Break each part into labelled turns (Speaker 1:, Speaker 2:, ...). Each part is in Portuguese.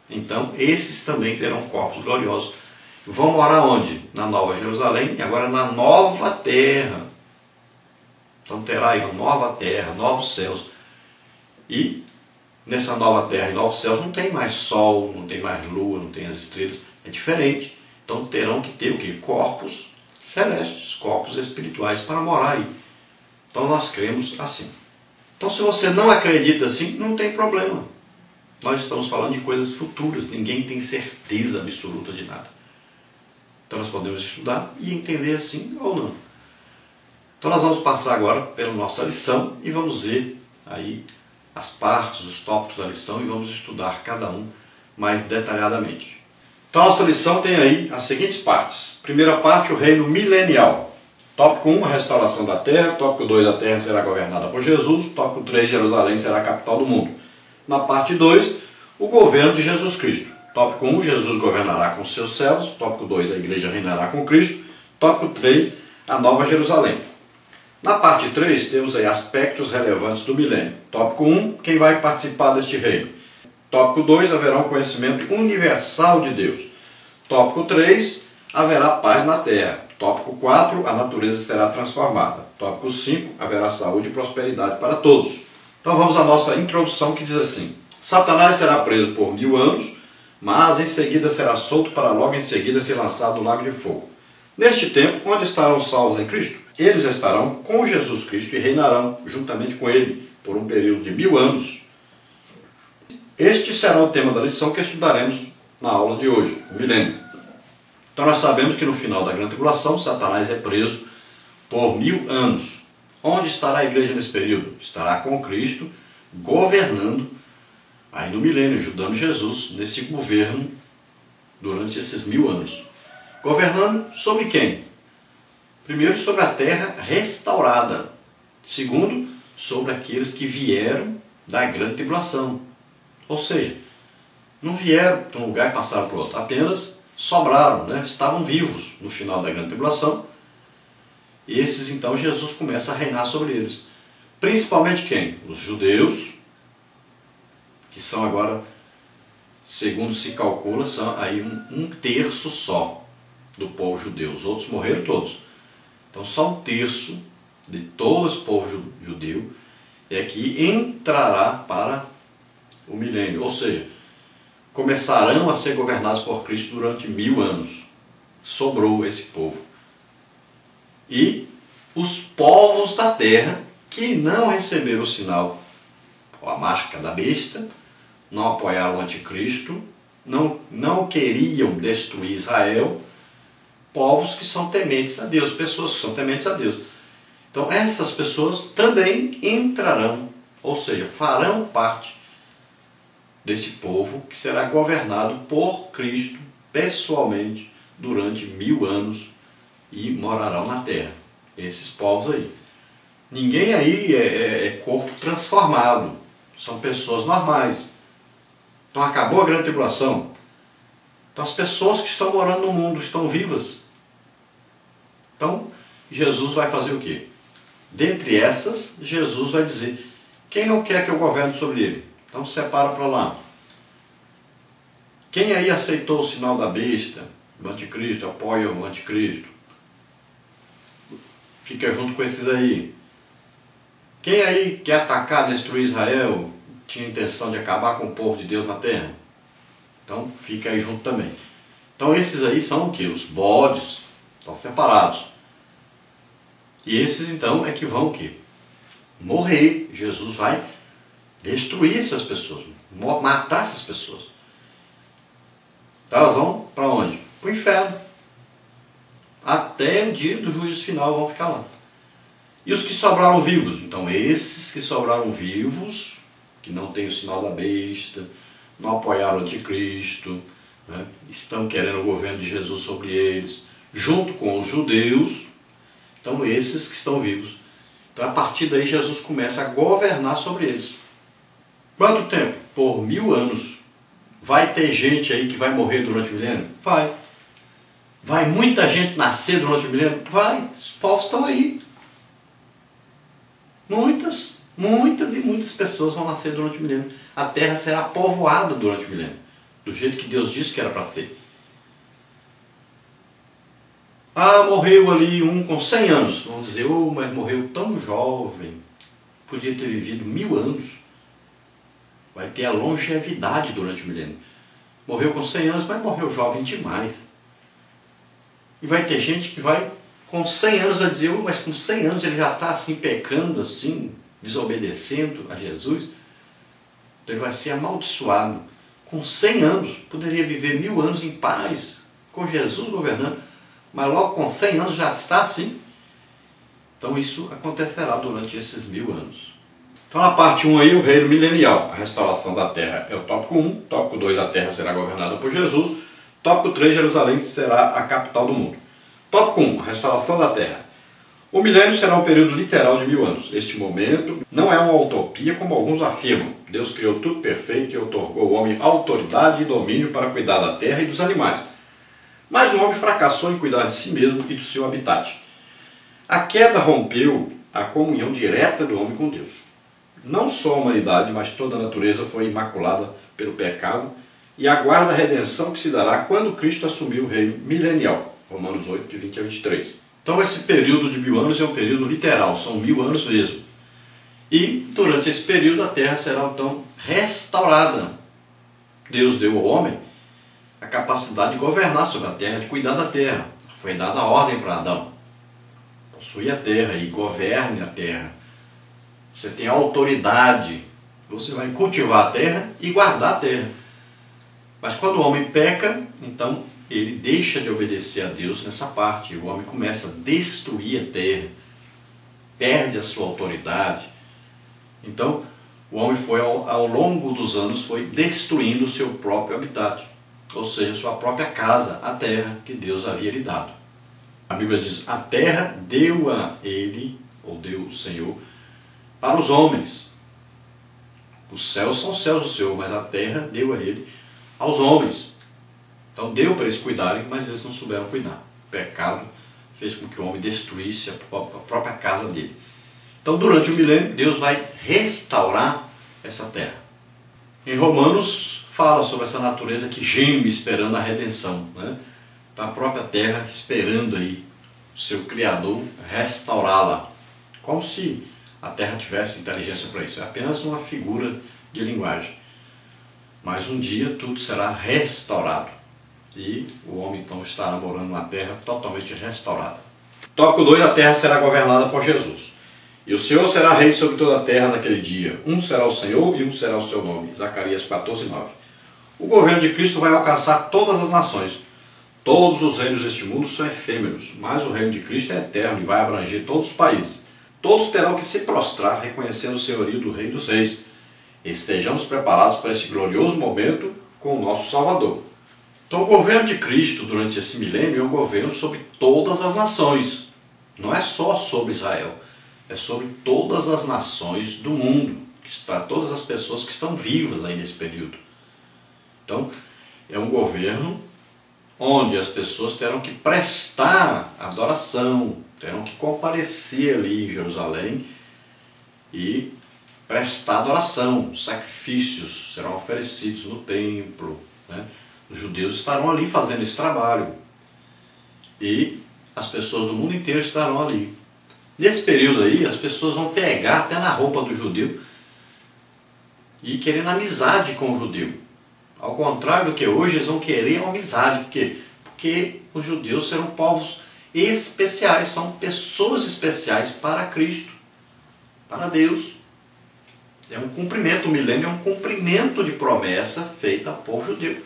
Speaker 1: Então, esses também terão corpos gloriosos. Vão morar onde? Na Nova Jerusalém e agora na nova terra. Então terá aí uma nova terra, novos céus. E nessa nova terra e novos céus não tem mais sol, não tem mais lua, não tem as estrelas. É diferente. Então terão que ter o quê? Corpos celestes, corpos espirituais para morar aí. Então nós cremos assim. Então se você não acredita assim, não tem problema. Nós estamos falando de coisas futuras, ninguém tem certeza absoluta de nada. Então nós podemos estudar e entender assim ou não. Então nós vamos passar agora pela nossa lição e vamos ver aí as partes, os tópicos da lição e vamos estudar cada um mais detalhadamente. Então a nossa lição tem aí as seguintes partes. Primeira parte, o reino milenial. Tópico 1, a restauração da terra. Tópico 2, a terra será governada por Jesus. Tópico 3, Jerusalém será a capital do mundo. Na parte 2, o governo de Jesus Cristo. Tópico 1, Jesus governará com seus servos. Tópico 2, a igreja reinará com Cristo. Tópico 3, a nova Jerusalém. Na parte 3, temos aí aspectos relevantes do milênio. Tópico 1, quem vai participar deste reino. Tópico 2, haverá um conhecimento universal de Deus. Tópico 3, haverá paz na terra. Tópico 4, a natureza será transformada. Tópico 5, haverá saúde e prosperidade para todos. Então vamos à nossa introdução que diz assim: Satanás será preso por 1000 anos, mas em seguida será solto para logo em seguida ser lançado no lago de fogo. Neste tempo, onde estarão os salvos em Cristo? Eles estarão com Jesus Cristo e reinarão juntamente com Ele por um período de 1000 anos. Este será o tema da lição que estudaremos na aula de hoje, o milênio. Então nós sabemos que no final da grande tribulação, Satanás é preso por 1000 anos. Onde estará a igreja nesse período? Estará com Cristo, governando aí no milênio, ajudando Jesus nesse governo durante esses 1000 anos. Governando sobre quem? Primeiro, sobre a terra restaurada. Segundo, sobre aqueles que vieram da grande tribulação. Ou seja, não vieram de um lugar e passaram para o outro, apenas sobraram, né? Estavam vivos no final da grande tribulação. E esses, então, Jesus começa a reinar sobre eles. Principalmente quem? Os judeus, que são agora, segundo se calcula, são aí um terço só do povo judeu. Os outros morreram todos. Então só um terço de todo esse povo judeu é que entrará para o milênio. Ou seja, começarão a ser governados por Cristo durante 1000 anos. Sobrou esse povo. E os povos da terra que não receberam o sinal, ou a marca da besta, não apoiaram o anticristo, não queriam destruir Israel, povos que são tementes a Deus, pessoas que são tementes a Deus. Então essas pessoas também entrarão, ou seja, farão parte desse povo que será governado por Cristo pessoalmente durante 1000 anos e morarão na terra. Esses povos aí. Ninguém aí é corpo transformado, são pessoas normais. Então acabou a grande tribulação. Então as pessoas que estão morando no mundo estão vivas. Então Jesus vai fazer o quê? Dentre essas, Jesus vai dizer: quem não quer que eu governe sobre ele? Então separa para lá. Quem aí aceitou o sinal da besta, do anticristo, apoia o anticristo? Fica junto com esses aí. Quem aí quer atacar, destruir Israel, tinha intenção de acabar com o povo de Deus na terra? Então fica aí junto também. Então esses aí são o quê? Os bodes, estão separados. E esses então é que vão o quê? Morrer. Jesus vai destruir essas pessoas, matar essas pessoas. Então elas vão para onde? Para o inferno. Até o dia do juízo final vão ficar lá. E os que sobraram vivos? Então esses que sobraram vivos, que não têm o sinal da besta, não apoiaram o anticristo, né, estão querendo o governo de Jesus sobre eles, junto com os judeus, então esses que estão vivos. Então a partir daí Jesus começa a governar sobre eles. Quanto tempo? Por 1000 anos. Vai ter gente aí que vai morrer durante o milênio? Vai. Vai muita gente nascer durante o milênio? Vai. Os povos estão aí. Muitas e muitas pessoas vão nascer durante o milênio. A terra será povoada durante o milênio. do jeito que Deus disse que era para ser. Ah, morreu ali um com 100 anos. Vamos dizer, oh, mas morreu tão jovem, podia ter vivido 1000 anos. Vai ter a longevidade durante o milênio. Morreu com 100 anos, mas morreu jovem demais. E vai ter gente que vai, com 100 anos, vai dizer, oh, mas com 100 anos ele já está assim, pecando, assim, desobedecendo a Jesus. Então ele vai ser amaldiçoado. Com 100 anos, poderia viver 1000 anos em paz, com Jesus governando, mas logo com 100 anos já está assim. Então isso acontecerá durante esses 1000 anos. Então na parte 1 aí, o reino milenial, a restauração da terra é o tópico 1, tópico 2, a terra será governada por Jesus, tópico 3, Jerusalém será a capital do mundo. Tópico 1, a restauração da terra. O milênio será um período literal de 1000 anos. Este momento não é uma utopia como alguns afirmam. Deus criou tudo perfeito e outorgou ao homem autoridade e domínio para cuidar da terra e dos animais. Mas o homem fracassou em cuidar de si mesmo e do seu habitat. A queda rompeu a comunhão direta do homem com Deus. Não só a humanidade, mas toda a natureza foi imaculada pelo pecado e aguarda a redenção que se dará quando Cristo assumiu o reino milenial. Romanos 8, de 20 a 23. Então esse período de 1000 anos é um período literal, são 1000 anos mesmo. E durante esse período a terra será então restaurada. Deus deu ao homem a capacidade de governar sobre a terra, de cuidar da terra. Foi dada a ordem para Adão. Possui a terra e governe a terra. Você tem autoridade, você vai cultivar a terra e guardar a terra. Mas quando o homem peca, então ele deixa de obedecer a Deus nessa parte. O homem começa a destruir a terra, perde a sua autoridade. Então, o homem foi, ao longo dos anos, foi destruindo o seu próprio habitat, ou seja, sua própria casa, a terra que Deus havia lhe dado. A Bíblia diz, a terra deu a ele, ou deu o Senhor, para os homens. Os céus são os céus do Senhor, mas a terra deu a ele aos homens. Então deu para eles cuidarem, mas eles não souberam cuidar. O pecado fez com que o homem destruísse a própria casa dele. Então durante o milênio, Deus vai restaurar essa terra. Em Romanos fala sobre essa natureza que geme esperando a redenção, né? Então a própria terra esperando aí o seu Criador restaurá-la. Como se a terra tivesse inteligência para isso. É apenas uma figura de linguagem. Mas um dia tudo será restaurado. E o homem então estará morando na terra totalmente restaurada. Tópico 2, a terra será governada por Jesus. E o Senhor será rei sobre toda a terra naquele dia. Um será o Senhor e um será o seu nome. Zacarias 14, 9. O governo de Cristo vai alcançar todas as nações. Todos os reinos deste mundo são efêmeros, mas o reino de Cristo é eterno e vai abranger todos os países. Todos terão que se prostrar reconhecendo o senhorio do Rei dos Reis. Estejamos preparados para esse glorioso momento com o nosso Salvador. Então o governo de Cristo durante esse milênio é um governo sobre todas as nações. Não é só sobre Israel, é sobre todas as nações do mundo, todas as pessoas que estão vivas aí nesse período. Então é um governo onde as pessoas terão que prestar adoração, terão que comparecer ali em Jerusalém e prestar adoração. Sacrifícios serão oferecidos no templo, né? Os judeus estarão ali fazendo esse trabalho e as pessoas do mundo inteiro estarão ali. Nesse período aí, as pessoas vão pegar até na roupa do judeu e querendo amizade com o judeu. Ao contrário do que hoje, eles vão querer uma amizade. Por quê? Porque os judeus serão povos especiais, são pessoas especiais para Cristo, para Deus. É um cumprimento, o milênio é um cumprimento de promessa feita ao povo judeu.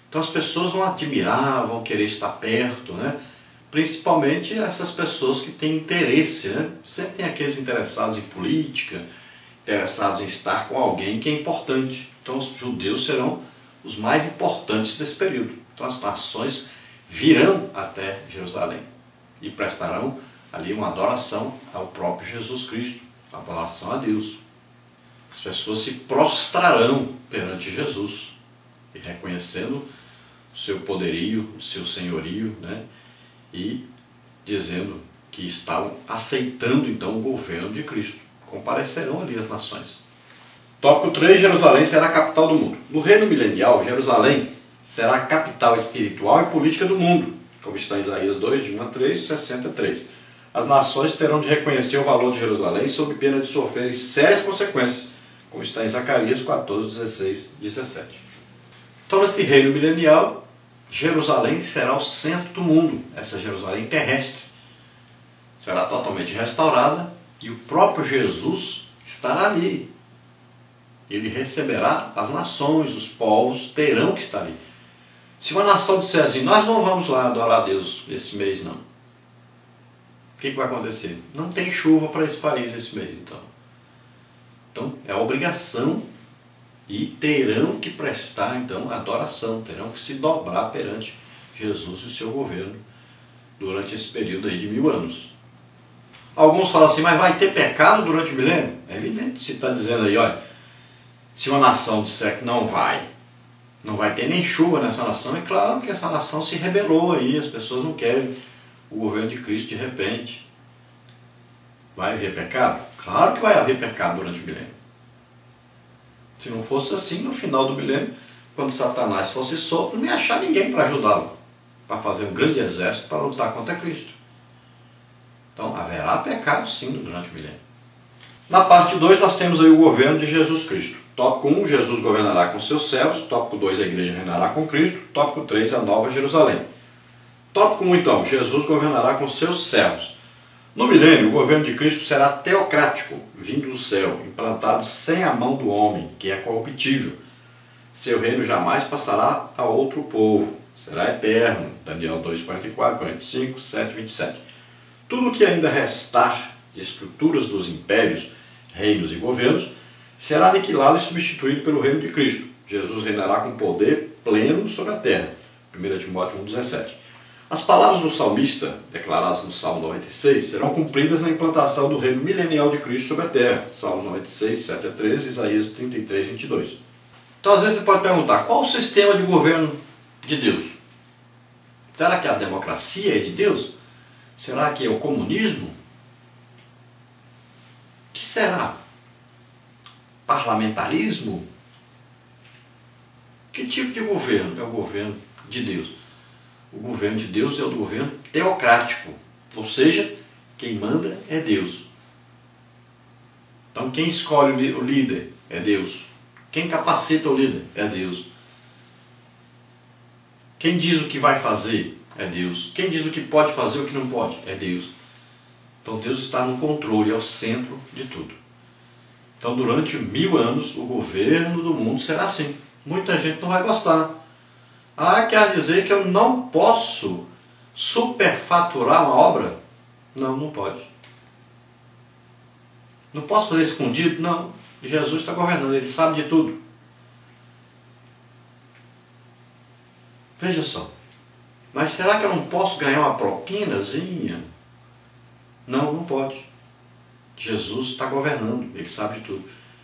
Speaker 1: Então as pessoas vão admirar, vão querer estar perto, né? Principalmente essas pessoas que têm interesse, né? Sempre tem aqueles interessados em política, interessados em estar com alguém que é importante. Então os judeus serão os mais importantes desse período. Então as nações virão até Jerusalém e prestarão ali uma adoração ao próprio Jesus Cristo, adoração a Deus. As pessoas se prostrarão perante Jesus e reconhecendo o seu poderio, o seu senhorio, né? E dizendo que estavam aceitando então o governo de Cristo. Comparecerão ali as nações. Tópico 3, Jerusalém será a capital do mundo. No reino milenial, Jerusalém será a capital espiritual e política do mundo, como está em Isaías 2, de 1 a 3, 63. As nações terão de reconhecer o valor de Jerusalém sob pena de sofrerem sérias consequências, como está em Zacarias 14, 16, 17. Então, nesse reino milenial, Jerusalém será o centro do mundo, essa Jerusalém terrestre. Será totalmente restaurada e o próprio Jesus estará ali. Ele receberá as nações, os povos terão que estar ali. Se uma nação disser assim, nós não vamos lá adorar a Deus esse mês não, o que vai acontecer? Não tem chuva para esse país esse mês, então. Então é obrigação e terão que prestar então adoração, terão que se dobrar perante Jesus e o seu governo durante esse período aí de 1000 anos. Alguns falam assim, mas vai ter pecado durante o milênio? É evidente, se está dizendo aí, olha, se uma nação disser que não vai ter nem chuva nessa nação, é claro que essa nação se rebelou aí, as pessoas não querem o governo de Cristo de repente. Vai haver pecado? Claro que vai haver pecado durante o milênio. Se não fosse assim, no final do milênio, quando Satanás fosse solto, não ia achar ninguém para ajudá-lo, para fazer um grande exército para lutar contra Cristo. Então haverá pecado sim durante o milênio. Na parte 2 nós temos aí o governo de Jesus Cristo. Tópico 1, Jesus governará com seus servos. Tópico 2, a igreja reinará com Cristo. Tópico 3, a nova Jerusalém. Tópico 1 então, Jesus governará com seus servos. No milênio, o governo de Cristo será teocrático, vindo do céu, implantado sem a mão do homem, que é corruptível. Seu reino jamais passará a outro povo, será eterno. Daniel 2, 44, 45, 7, 27. Tudo o que ainda restar de estruturas dos impérios, reinos e governos, será aniquilado e substituído pelo reino de Cristo. Jesus reinará com poder pleno sobre a terra. 1 Timóteo 1, 17. As palavras do salmista, declaradas no Salmo 96, serão cumpridas na implantação do reino milenial de Cristo sobre a terra. Salmos 96, 7 a 13, Isaías 33, 22. Então, às vezes você pode perguntar, qual o sistema de governo de Deus? Será que a democracia é de Deus? Será que é o comunismo? O que será? Parlamentarismo? Que tipo de governo é o governo de Deus? O governo de Deus é o governo teocrático, ou seja, quem manda é Deus. Então quem escolhe o líder é Deus. Quem capacita o líder é Deus. Quem diz o que vai fazer é Deus. Quem diz o que pode fazer e o que não pode é Deus. Então Deus está no controle, é o centro de tudo. Então durante 1000 anos o governo do mundo será assim. Muita gente não vai gostar. Ah, quer dizer que eu não posso superfaturar uma obra? Não, não pode. Não posso fazer escondido? Não. Jesus está governando, ele sabe de tudo. Veja só. Mas será que eu não posso ganhar uma propinazinha? Não, não pode. Jesus está governando, ele sabe de tudo.